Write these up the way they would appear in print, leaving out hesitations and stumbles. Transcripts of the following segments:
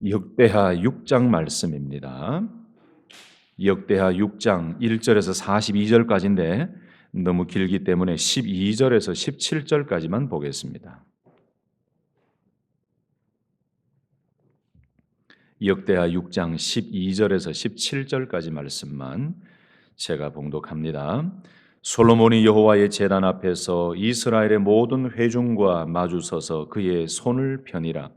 역대하 6장 말씀입니다. 역대하 6장 1절에서 42절까지인데 너무 길기 때문에 12절에서 17절까지만 보겠습니다. 역대하 6장 12절에서 17절까지 말씀만 제가 봉독합니다. 솔로몬이 여호와의 제단 앞에서 이스라엘의 모든 회중과 마주서서 그의 손을 펴니라.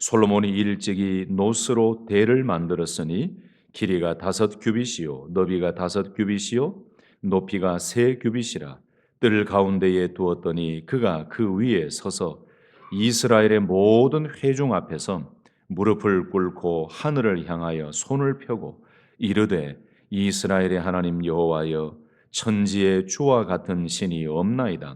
솔로몬이 일찍이 노스로 대를 만들었으니 길이가 5규빗이요 너비가 5규빗이요 높이가 3규빗이라. 뜰 가운데에 두었더니 그가 그 위에 서서 이스라엘의 모든 회중 앞에서 무릎을 꿇고 하늘을 향하여 손을 펴고 이르되 이스라엘의 하나님 여호와여, 천지에 주와 같은 신이 없나이다.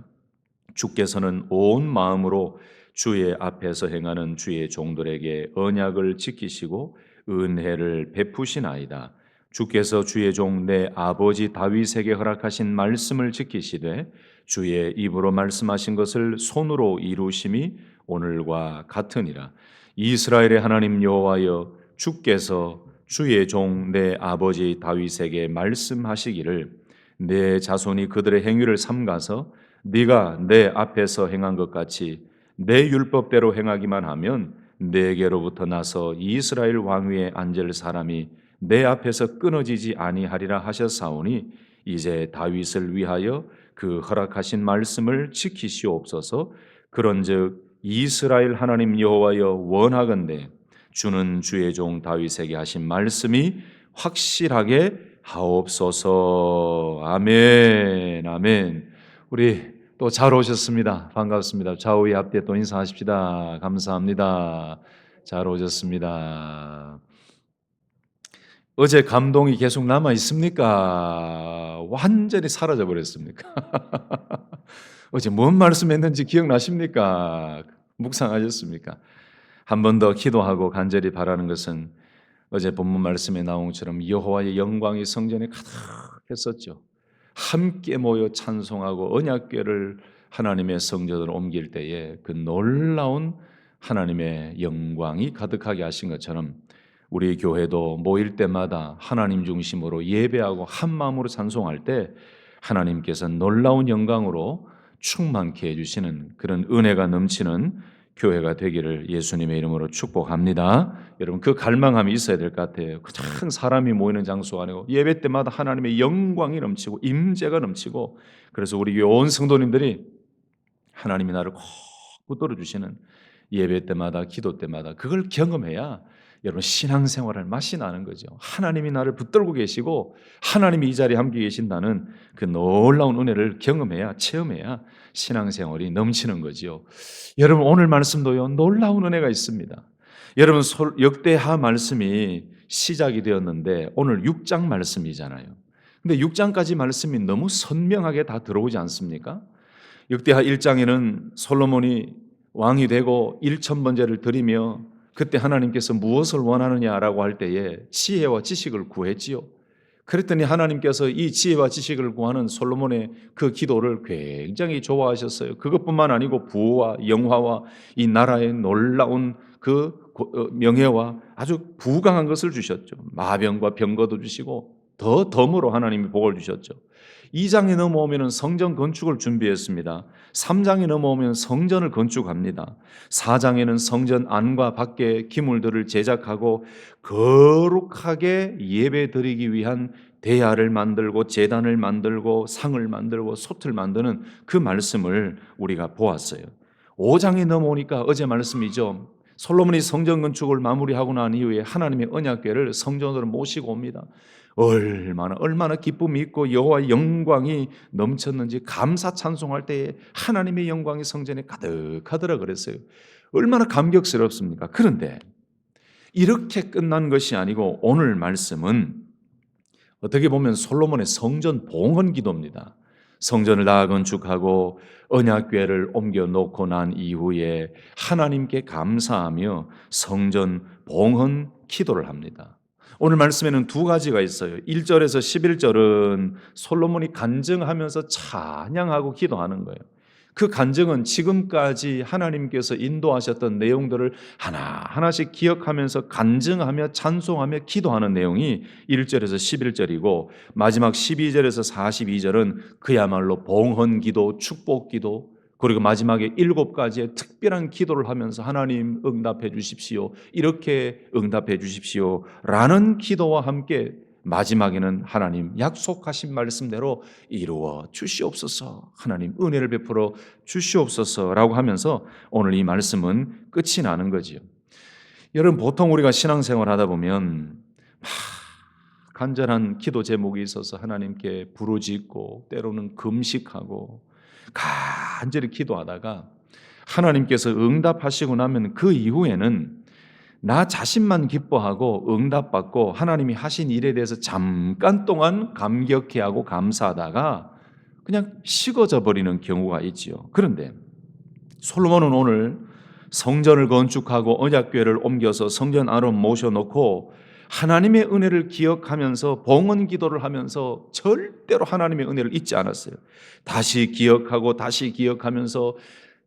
주께서는 온 마음으로 주의 앞에서 행하는 주의 종들에게 언약을 지키시고 은혜를 베푸시나이다. 주께서 주의 종 내 아버지 다윗에게 허락하신 말씀을 지키시되 주의 입으로 말씀하신 것을 손으로 이루심이 오늘과 같으니라. 이스라엘의 하나님 여호와여, 주께서 주의 종 내 아버지 다윗에게 말씀하시기를 내 자손이 그들의 행위를 삼가서 네가 내 앞에서 행한 것 같이 내 율법대로 행하기만 하면 내게로부터 나서 이스라엘 왕위에 앉을 사람이 내 앞에서 끊어지지 아니하리라 하셨사오니 이제 다윗을 위하여 그 허락하신 말씀을 지키시옵소서. 그런즉 이스라엘 하나님 여호와여, 원하건대 주는 주의 종 다윗에게 하신 말씀이 확실하게 하옵소서. 아멘. 아멘. 우리 또 잘 오셨습니다. 반갑습니다. 좌우의 앞에 또 인사하십시다. 감사합니다. 잘 오셨습니다. 어제 감동이 계속 남아 있습니까? 완전히 사라져 버렸습니까? 어제 뭔 말씀했는지 기억나십니까? 묵상하셨습니까? 한 번 더 기도하고 간절히 바라는 것은 어제 본문 말씀에 나온 것처럼 여호와의 영광이 성전에 가득했었죠. 함께 모여 찬송하고 언약궤를 하나님의 성전으로 옮길 때에 그 놀라운 하나님의 영광이 가득하게 하신 것처럼 우리 교회도 모일 때마다 하나님 중심으로 예배하고 한 마음으로 찬송할 때 하나님께서 놀라운 영광으로 충만케 해주시는 그런 은혜가 넘치는 교회가 되기를 예수님의 이름으로 축복합니다. 여러분, 그 갈망함이 있어야 될 것 같아요. 큰 사람이 모이는 장소가 아니고 예배 때마다 하나님의 영광이 넘치고 임재가 넘치고, 그래서 우리 온 성도님들이 하나님이 나를 꼭 붙들어 주시는 예배 때마다 기도 때마다 그걸 경험해야 여러분 신앙생활을 맛이 나는 거죠. 하나님이 나를 붙들고 계시고 하나님이 이 자리에 함께 계신다는 그 놀라운 은혜를 경험해야, 체험해야 신앙생활이 넘치는 거지요. 여러분, 오늘 말씀도요, 놀라운 은혜가 있습니다. 여러분, 역대하 말씀이 시작이 되었는데 오늘 6장 말씀이잖아요. 근데 6장까지 말씀이 너무 선명하게 다 들어오지 않습니까? 역대하 1장에는 솔로몬이 왕이 되고 1,000번제를 드리며 그때 하나님께서 무엇을 원하느냐라고 할 때에 지혜와 지식을 구했지요. 그랬더니 하나님께서 이 지혜와 지식을 구하는 솔로몬의 그 기도를 굉장히 좋아하셨어요. 그것뿐만 아니고 부와 영화와 이 나라의 놀라운 그 명예와 아주 부강한 것을 주셨죠. 마병과 병거도 주시고 더 덤으로 하나님이 복을 주셨죠. 2장에 넘어오면 성전 건축을 준비했습니다. 3장에 넘어오면 성전을 건축합니다. 4장에는 성전 안과 밖에 기물들을 제작하고 거룩하게 예배드리기 위한 대야를 만들고 제단을 만들고 상을 만들고 솥을 만드는 그 말씀을 우리가 보았어요. 5장에 넘어오니까 어제 말씀이죠. 솔로몬이 성전 건축을 마무리하고 난 이후에 하나님의 언약궤를 성전으로 모시고 옵니다. 얼마나 기쁨이 있고 여호와의 영광이 넘쳤는지 감사 찬송할 때에 하나님의 영광이 성전에 가득하더라 그랬어요. 얼마나 감격스럽습니까? 그런데 이렇게 끝난 것이 아니고 오늘 말씀은 어떻게 보면 솔로몬의 성전 봉헌 기도입니다. 성전을 다 건축하고 언약궤를 옮겨 놓고 난 이후에 하나님께 감사하며 성전 봉헌 기도를 합니다. 오늘 말씀에는 두 가지가 있어요. 1절에서 11절은 솔로몬이 간증하면서 찬양하고 기도하는 거예요. 그 간증은 지금까지 하나님께서 인도하셨던 내용들을 하나하나씩 기억하면서 간증하며 찬송하며 기도하는 내용이 1절에서 11절이고 마지막 12절에서 42절은 그야말로 봉헌 기도, 축복 기도, 그리고 마지막에 7가지의 특별한 기도를 하면서 하나님 응답해 주십시오, 이렇게 응답해 주십시오 라는 기도와 함께 마지막에는 하나님 약속하신 말씀대로 이루어 주시옵소서, 하나님 은혜를 베풀어 주시옵소서라고 하면서 오늘 이 말씀은 끝이 나는 거지요. 여러분, 보통 우리가 신앙생활 하다 보면 간절한 기도 제목이 있어서 하나님께 부르짖고 때로는 금식하고 간절히 기도하다가 하나님께서 응답하시고 나면 그 이후에는 나 자신만 기뻐하고 응답받고 하나님이 하신 일에 대해서 잠깐 동안 감격해하고 감사하다가 그냥 식어져 버리는 경우가 있지요. 그런데 솔로몬은 오늘 성전을 건축하고 언약궤를 옮겨서 성전 안으로 모셔놓고 하나님의 은혜를 기억하면서 봉헌 기도를 하면서 절대로 하나님의 은혜를 잊지 않았어요. 다시 기억하고 다시 기억하면서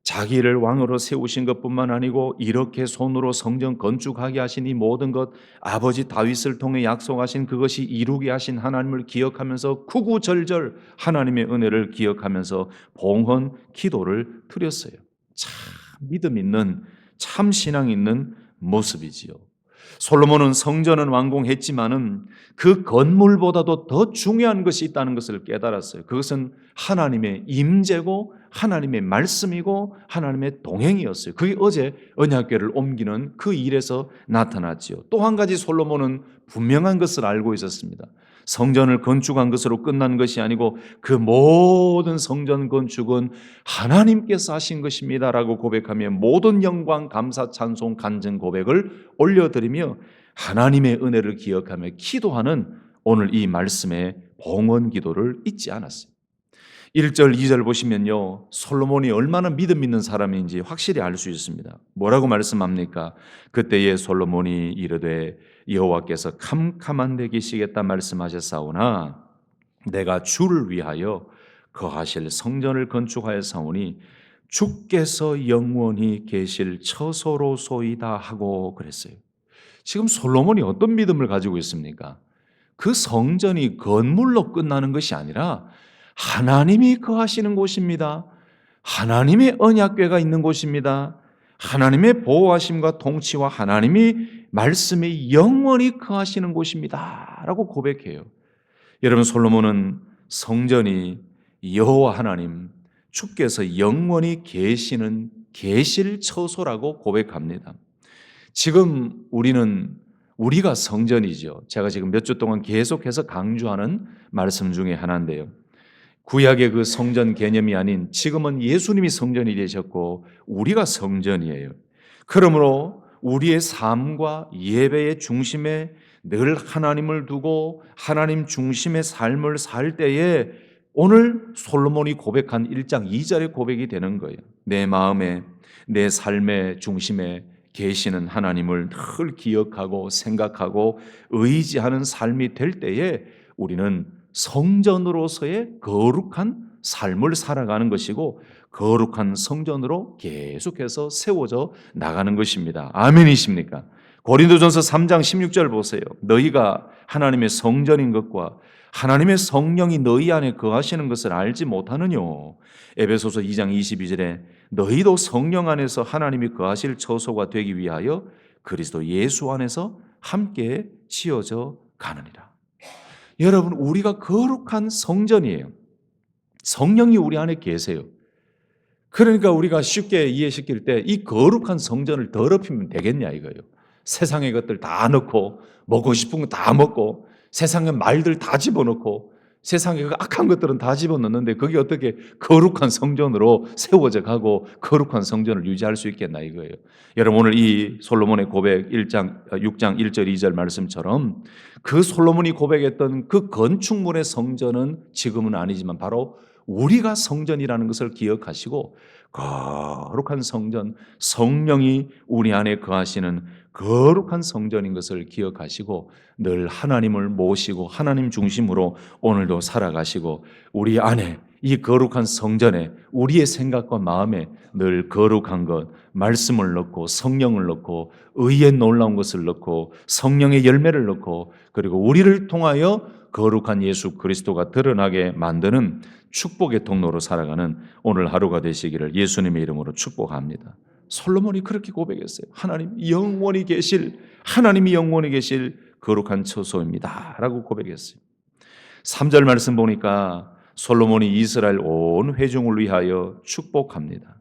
자기를 왕으로 세우신 것뿐만 아니고 이렇게 손으로 성전 건축하게 하신 이 모든 것, 아버지 다윗을 통해 약속하신 그것이 이루게 하신 하나님을 기억하면서 구구절절 하나님의 은혜를 기억하면서 봉헌 기도를 드렸어요. 참 믿음 있는, 참 신앙 있는 모습이지요. 솔로몬은 성전은 완공했지만은 그 건물보다도 더 중요한 것이 있다는 것을 깨달았어요. 그것은 하나님의 임재고 하나님의 말씀이고 하나님의 동행이었어요. 그게 어제 언약궤를 옮기는 그 일에서 나타났지요. 또 한 가지 솔로몬은 분명한 것을 알고 있었습니다. 성전을 건축한 것으로 끝난 것이 아니고 그 모든 성전 건축은 하나님께서 하신 것입니다라고 고백하며 모든 영광, 감사, 찬송, 간증 고백을 올려드리며 하나님의 은혜를 기억하며 기도하는 오늘 이 말씀의 봉헌 기도를 잊지 않았어요. 1절, 2절 보시면요, 솔로몬이 얼마나 믿음 있는 사람인지 확실히 알 수 있습니다. 뭐라고 말씀합니까? 그때에 솔로몬이 이르되 여호와께서 캄캄한 데 계시겠다 말씀하셨사오나 내가 주를 위하여 거하실 성전을 건축하였사오니 주께서 영원히 계실 처소로소이다 하고 그랬어요. 지금 솔로몬이 어떤 믿음을 가지고 있습니까? 그 성전이 건물로 끝나는 것이 아니라 하나님이 거하시는 곳입니다. 하나님의 언약궤가 있는 곳입니다. 하나님의 보호하심과 통치와 하나님이 말씀이 영원히 거하시는 곳입니다 라고 고백해요. 여러분, 솔로몬은 성전이 여호와 하나님, 주께서 영원히 계실 처소라고 고백합니다. 지금 우리가 성전이죠. 제가 지금 몇 주 동안 계속해서 강조하는 말씀 중에 하나인데요. 구약의 그 성전 개념이 아닌 지금은 예수님이 성전이 되셨고 우리가 성전이에요. 그러므로 우리의 삶과 예배의 중심에 늘 하나님을 두고 하나님 중심의 삶을 살 때에 오늘 솔로몬이 고백한 1장 2절의 고백이 되는 거예요. 내 마음에, 내 삶의 중심에 계시는 하나님을 늘 기억하고 생각하고 의지하는 삶이 될 때에 우리는 성전으로서의 거룩한 삶을 살아가는 것이고 거룩한 성전으로 계속해서 세워져 나가는 것입니다. 아멘이십니까? 고린도전서 3장 16절 보세요. 너희가 하나님의 성전인 것과 하나님의 성령이 너희 안에 거하시는 것을 알지 못하느냐. 에베소서 2장 22절에 너희도 성령 안에서 하나님이 거하실 처소가 되기 위하여 그리스도 예수 안에서 함께 지어져 가느니라. 여러분, 우리가 거룩한 성전이에요. 성령이 우리 안에 계세요. 그러니까 우리가 쉽게 이해시킬 때 이 거룩한 성전을 더럽히면 되겠냐 이거예요. 세상의 것들 다 넣고 먹고 싶은 거 다 먹고 세상의 말들 다 집어넣고 세상의 그 악한 것들은 다 집어넣는데 그게 어떻게 거룩한 성전으로 세워져 가고 거룩한 성전을 유지할 수 있겠나 이거예요. 여러분, 오늘 이 솔로몬의 고백 6장 1절 2절 말씀처럼 그 솔로몬이 고백했던 그 건축물의 성전은 지금은 아니지만 바로 우리가 성전이라는 것을 기억하시고 거룩한 성전, 성령이 우리 안에 거하시는 거룩한 성전인 것을 기억하시고 늘 하나님을 모시고 하나님 중심으로 오늘도 살아가시고 우리 안에 이 거룩한 성전에 우리의 생각과 마음에 늘 거룩한 것, 말씀을 넣고 성령을 넣고 의의 놀라운 것을 넣고 성령의 열매를 넣고 그리고 우리를 통하여 거룩한 예수 그리스도가 드러나게 만드는 축복의 통로로 살아가는 오늘 하루가 되시기를 예수님의 이름으로 축복합니다. 솔로몬이 그렇게 고백했어요. 하나님이 영원히 계실 거룩한 처소입니다 라고 고백했어요. 3절 말씀 보니까 솔로몬이 이스라엘 온 회중을 위하여 축복합니다.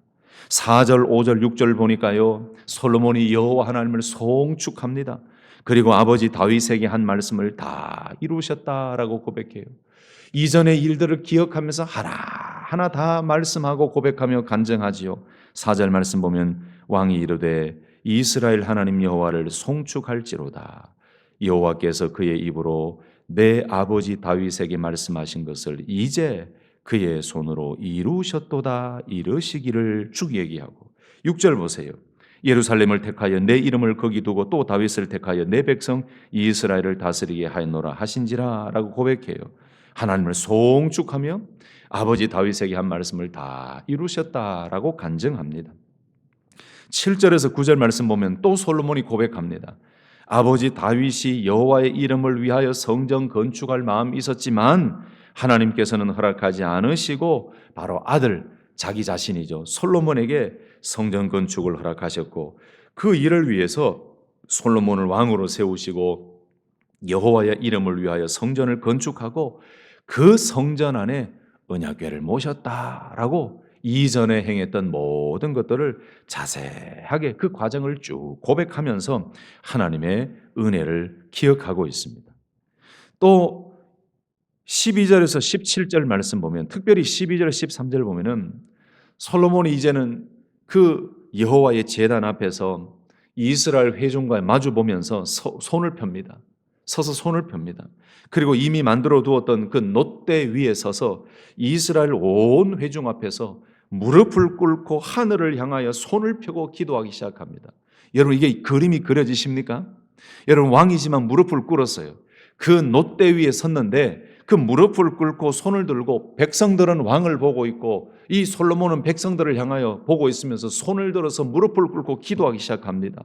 4절, 5절, 6절 보니까요 솔로몬이 여호와 하나님을 송축합니다. 그리고 아버지 다윗에게 한 말씀을 다 이루셨다라고 고백해요. 이전의 일들을 기억하면서 하나하나 다 말씀하고 고백하며 간증하지요. 4절 말씀 보면 왕이 이르되 이스라엘 하나님 여호와를 송축할지로다. 여호와께서 그의 입으로 내 아버지 다윗에게 말씀하신 것을 이제 그의 손으로 이루셨도다 이르시기를 쭉 얘기하고 6절 보세요. 예루살렘을 택하여 내 이름을 거기 두고 또 다윗을 택하여 내 백성 이스라엘을 다스리게 하였노라 하신지라 라고 고백해요. 하나님을 송축하며 아버지 다윗에게 한 말씀을 다 이루셨다라고 간증합니다. 7절에서 9절 말씀 보면 또 솔로몬이 고백합니다. 아버지 다윗이 여호와의 이름을 위하여 성전 건축할 마음이 있었지만 하나님께서는 허락하지 않으시고 바로 아들 자기 자신이죠. 솔로몬에게 성전 건축을 허락하셨고 그 일을 위해서 솔로몬을 왕으로 세우시고 여호와의 이름을 위하여 성전을 건축하고 그 성전 안에 언약궤를 모셨다라고 이전에 행했던 모든 것들을 자세하게 그 과정을 쭉 고백하면서 하나님의 은혜를 기억하고 있습니다. 또 12절에서 17절 말씀 보면 특별히 12절 13절 보면은 솔로몬이 이제는 그 여호와의 제단 앞에서 이스라엘 회중과 마주 보면서 손을 펴니다. 서서 손을 펴니다. 그리고 이미 만들어 두었던 그 놋대 위에 서서 이스라엘 온 회중 앞에서 무릎을 꿇고 하늘을 향하여 손을 펴고 기도하기 시작합니다. 여러분 이게 그림이 그려지십니까? 여러분 왕이지만 무릎을 꿇었어요. 그 놋대 위에 섰는데 그 무릎을 꿇고 손을 들고 백성들은 왕을 보고 있고 이 솔로몬은 백성들을 향하여 보고 있으면서 손을 들어서 무릎을 꿇고 기도하기 시작합니다.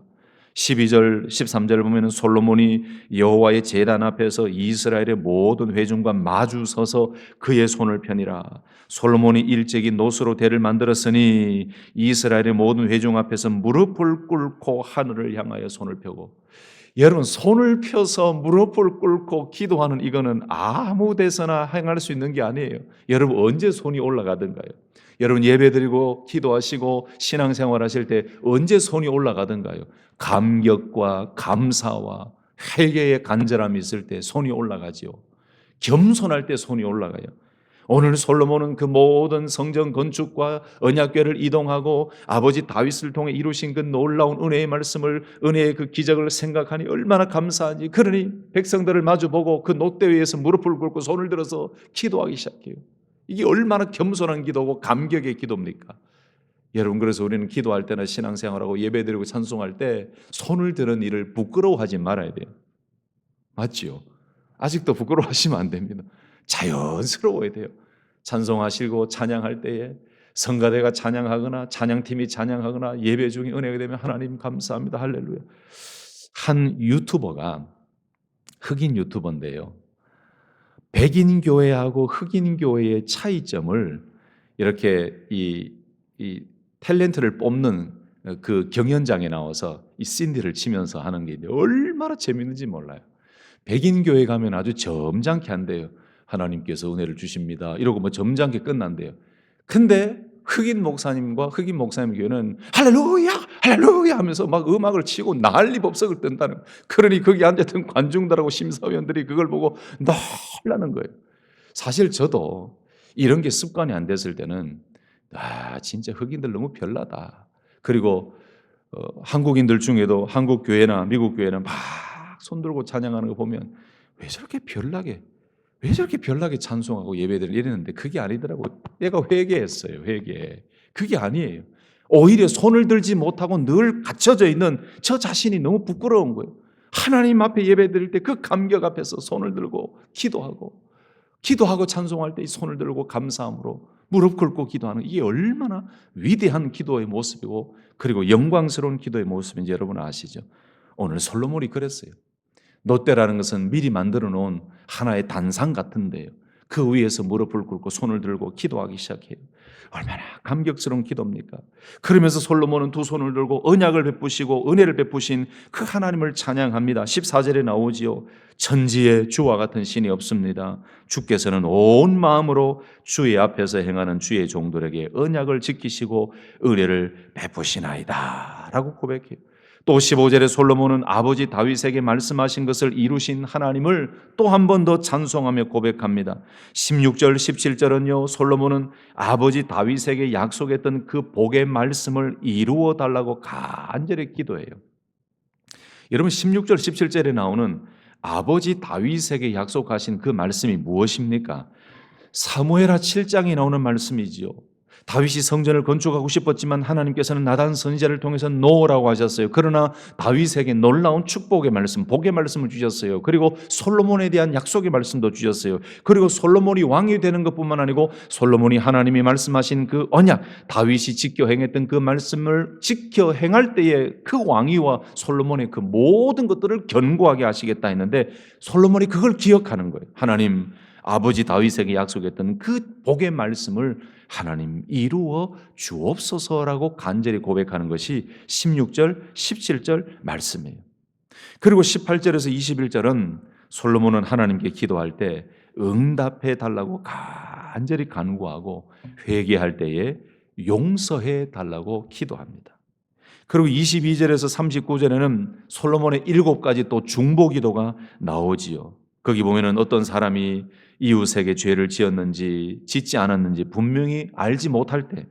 12절 13절 보면 솔로몬이 여호와의 제단 앞에서 이스라엘의 모든 회중과 마주 서서 그의 손을 펴니라. 솔로몬이 일찍이 놋으로 대를 만들었으니 이스라엘의 모든 회중 앞에서 무릎을 꿇고 하늘을 향하여 손을 펴고 여러분 손을 펴서 무릎을 꿇고 기도하는 이거는 아무 데서나 행할 수 있는 게 아니에요. 여러분 언제 손이 올라가던가요? 여러분 예배드리고 기도하시고 신앙생활 하실 때 언제 손이 올라가던가요? 감격과 감사와 회개의 간절함이 있을 때 손이 올라가지요. 겸손할 때 손이 올라가요. 오늘 솔로몬은 그 모든 성전 건축과 언약궤를 이동하고 아버지 다윗을 통해 이루신 그 놀라운 은혜의 말씀을 은혜의 그 기적을 생각하니 얼마나 감사하니. 그러니 백성들을 마주보고 그 놋대 위에서 무릎을 꿇고 손을 들어서 기도하기 시작해요. 이게 얼마나 겸손한 기도고 감격의 기도입니까? 여러분 그래서 우리는 기도할 때나 신앙생활하고 예배드리고 찬송할 때 손을 드는 일을 부끄러워하지 말아야 돼요. 맞지요? 아직도 부끄러워하시면 안 됩니다. 자연스러워야 돼요. 찬송하시고 찬양할 때에 성가대가 찬양하거나 찬양팀이 찬양하거나 예배 중에 은혜가 되면 하나님 감사합니다 할렐루야. 한 유튜버가 흑인 유튜버인데요. 백인 교회하고 흑인 교회의 차이점을 이렇게 이 탤런트를 뽑는 그 경연장에 나와서 이 신디를 치면서 하는 게 얼마나 재밌는지 몰라요. 백인 교회 가면 아주 점잖게 한대요. 하나님께서 은혜를 주십니다. 이러고 뭐 점잖게 끝난대요. 근데 흑인 목사님과 흑인 목사님 교회는 할렐루야 할렐루야 하면서 막 음악을 치고 난리법석을 뜬다는 거예요. 그러니 거기 앉았던 관중들하고 심사위원들이 그걸 보고 놀라는 거예요. 사실 저도 이런 게 습관이 안 됐을 때는 진짜 흑인들 너무 별나다. 그리고 한국인들 중에도 한국 교회나 미국 교회는 막 손들고 찬양하는 거 보면 왜 저렇게 별나게 왜 저렇게 별나게 찬송하고 예배드리고 이랬는데 그게 아니더라고요. 내가 회개했어요. 회개. 그게 아니에요. 오히려 손을 들지 못하고 늘 갇혀져 있는 저 자신이 너무 부끄러운 거예요. 하나님 앞에 예배드릴 때 그 감격 앞에서 손을 들고 기도하고 찬송할 때 이 손을 들고 감사함으로 무릎 꿇고 기도하는, 이게 얼마나 위대한 기도의 모습이고 그리고 영광스러운 기도의 모습인지 여러분 아시죠? 오늘 솔로몬이 그랬어요. 놋대라는 것은 미리 만들어 놓은 하나의 단상 같은데요, 그 위에서 무릎을 꿇고 손을 들고 기도하기 시작해요. 얼마나 감격스러운 기도입니까? 그러면서 솔로몬은 두 손을 들고 언약을 베푸시고 은혜를 베푸신 그 하나님을 찬양합니다. 14절에 나오지요. 천지에 주와 같은 신이 없습니다. 주께서는 온 마음으로 주의 앞에서 행하는 주의 종들에게 언약을 지키시고 은혜를 베푸시나이다 라고 고백해요. 또 15절에 솔로몬은 아버지 다윗에게 말씀하신 것을 이루신 하나님을 또 한 번 더 찬송하며 고백합니다. 16절 17절은요, 솔로몬은 아버지 다윗에게 약속했던 그 복의 말씀을 이루어 달라고 간절히 기도해요. 여러분, 16절 17절에 나오는 아버지 다윗에게 약속하신 그 말씀이 무엇입니까? 사무엘하 7장에 나오는 말씀이지요. 다윗이 성전을 건축하고 싶었지만 하나님께서는 나단 선지자를 통해서 놓으라고 하셨어요. 그러나 다윗에게 놀라운 축복의 말씀, 복의 말씀을 주셨어요. 그리고 솔로몬에 대한 약속의 말씀도 주셨어요. 그리고 솔로몬이 왕이 되는 것뿐만 아니고 솔로몬이 하나님이 말씀하신 그 언약, 다윗이 지켜 행했던 그 말씀을 지켜 행할 때에 그 왕위와 솔로몬의 그 모든 것들을 견고하게 하시겠다 했는데 솔로몬이 그걸 기억하는 거예요. 하나님, 아버지 다윗에게 약속했던 그 복의 말씀을 하나님 이루어 주옵소서라고 간절히 고백하는 것이 16절, 17절 말씀이에요. 그리고 18절에서 21절은 솔로몬은 하나님께 기도할 때 응답해 달라고 간절히 간구하고 회개할 때에 용서해 달라고 기도합니다. 그리고 22절에서 39절에는 솔로몬의 7가지 또 중보 기도가 나오지요. 거기 보면은 어떤 사람이 이웃에게 죄를 지었는지 짓지 않았는지 분명히 알지 못할 때,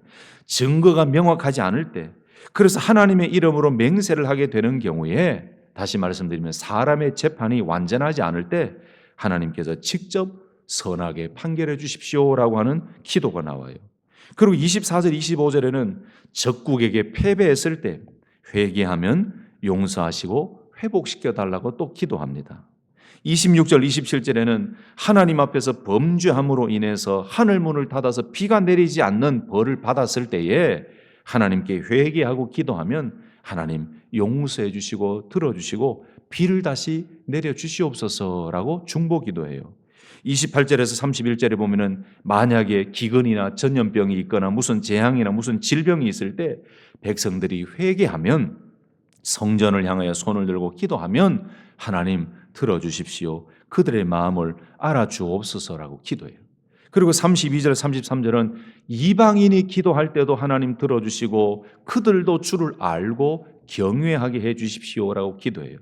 증거가 명확하지 않을 때, 그래서 하나님의 이름으로 맹세를 하게 되는 경우에, 다시 말씀드리면 사람의 재판이 완전하지 않을 때 하나님께서 직접 선하게 판결해 주십시오라고 하는 기도가 나와요. 그리고 24절 25절에는 적국에게 패배했을 때 회개하면 용서하시고 회복시켜 달라고 또 기도합니다. 26절 27절에는 하나님 앞에서 범죄함으로 인해서 하늘문을 닫아서 비가 내리지 않는 벌을 받았을 때에 하나님께 회개하고 기도하면 하나님 용서해 주시고 들어주시고 비를 다시 내려주시옵소서라고 중보기도해요. 28절에서 31절에 보면은 만약에 기근이나 전염병이 있거나 무슨 재앙이나 무슨 질병이 있을 때 백성들이 회개하면, 성전을 향하여 손을 들고 기도하면 하나님 들어주십시오, 그들의 마음을 알아주옵소서라고 기도해요. 그리고 32절 33절은 이방인이 기도할 때도 하나님 들어주시고 그들도 주를 알고 경외하게 해 주십시오라고 기도해요.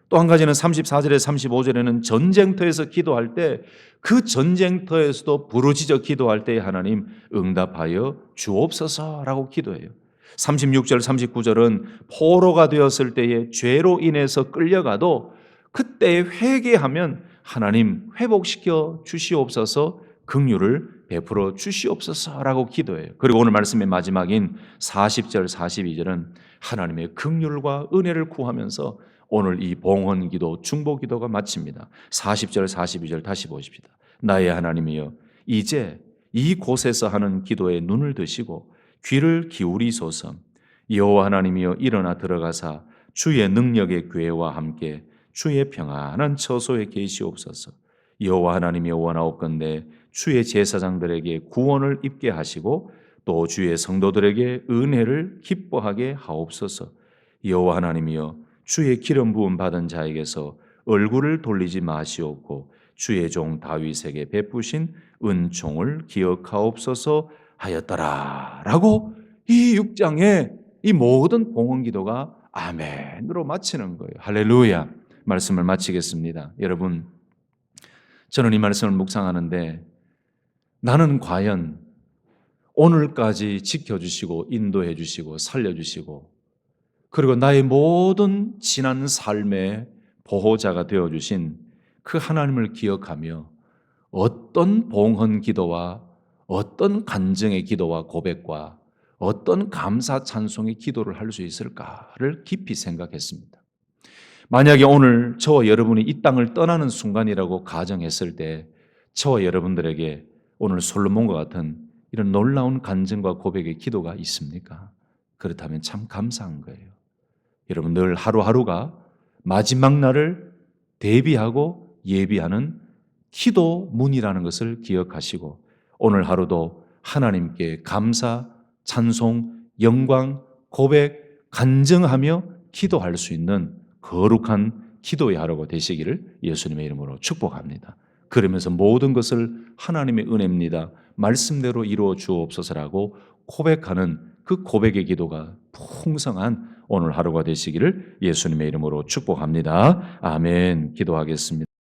또 한 가지는 34절에 35절에는 전쟁터에서 기도할 때 그 전쟁터에서도 부르짖어 기도할 때 하나님 응답하여 주옵소서라고 기도해요. 36절 39절은 포로가 되었을 때에 죄로 인해서 끌려가도 그때 회개하면 하나님 회복시켜 주시옵소서, 긍휼을 베풀어 주시옵소서라고 기도해요. 그리고 오늘 말씀의 마지막인 40절 42절은 하나님의 긍휼과 은혜를 구하면서 오늘 이 봉헌기도 중보기도가 마칩니다. 40절 42절 다시 보십시다. 나의 하나님이여, 이제 이곳에서 하는 기도에 눈을 드시고 귀를 기울이소서. 여호와 하나님이여, 일어나 들어가사 주의 능력의 궤와 함께 주의 평안한 처소에 계시옵소서. 여호와 하나님이여, 원하옵건대 주의 제사장들에게 구원을 입게 하시고 또 주의 성도들에게 은혜를 기뻐하게 하옵소서. 여호와 하나님이여, 주의 기름 부음 받은 자에게서 얼굴을 돌리지 마시옵고 주의 종 다윗에게 베푸신 은총을 기억하옵소서 하였더라 라고 이 6장의 이 모든 봉헌기도가 아멘으로 마치는 거예요. 할렐루야. 말씀을 마치겠습니다. 여러분, 저는 이 말씀을 묵상하는데 나는 과연 오늘까지 지켜주시고 인도해 주시고 살려주시고 그리고 나의 모든 지난 삶의 보호자가 되어주신 그 하나님을 기억하며 어떤 봉헌 기도와 어떤 간증의 기도와 고백과 어떤 감사 찬송의 기도를 할 수 있을까를 깊이 생각했습니다. 만약에 오늘 저와 여러분이 이 땅을 떠나는 순간이라고 가정했을 때 저와 여러분들에게 오늘 솔로몬과 같은 이런 놀라운 간증과 고백의 기도가 있습니까? 그렇다면 참 감사한 거예요. 여러분 늘 하루하루가 마지막 날을 대비하고 예비하는 기도문이라는 것을 기억하시고 오늘 하루도 하나님께 감사, 찬송, 영광, 고백, 간증하며 기도할 수 있는 거룩한 기도의 하루가 되시기를 예수님의 이름으로 축복합니다. 그러면서 모든 것을 하나님의 은혜입니다. 말씀대로 이루어 주옵소서라고 고백하는 그 고백의 기도가 풍성한 오늘 하루가 되시기를 예수님의 이름으로 축복합니다. 아멘. 기도하겠습니다.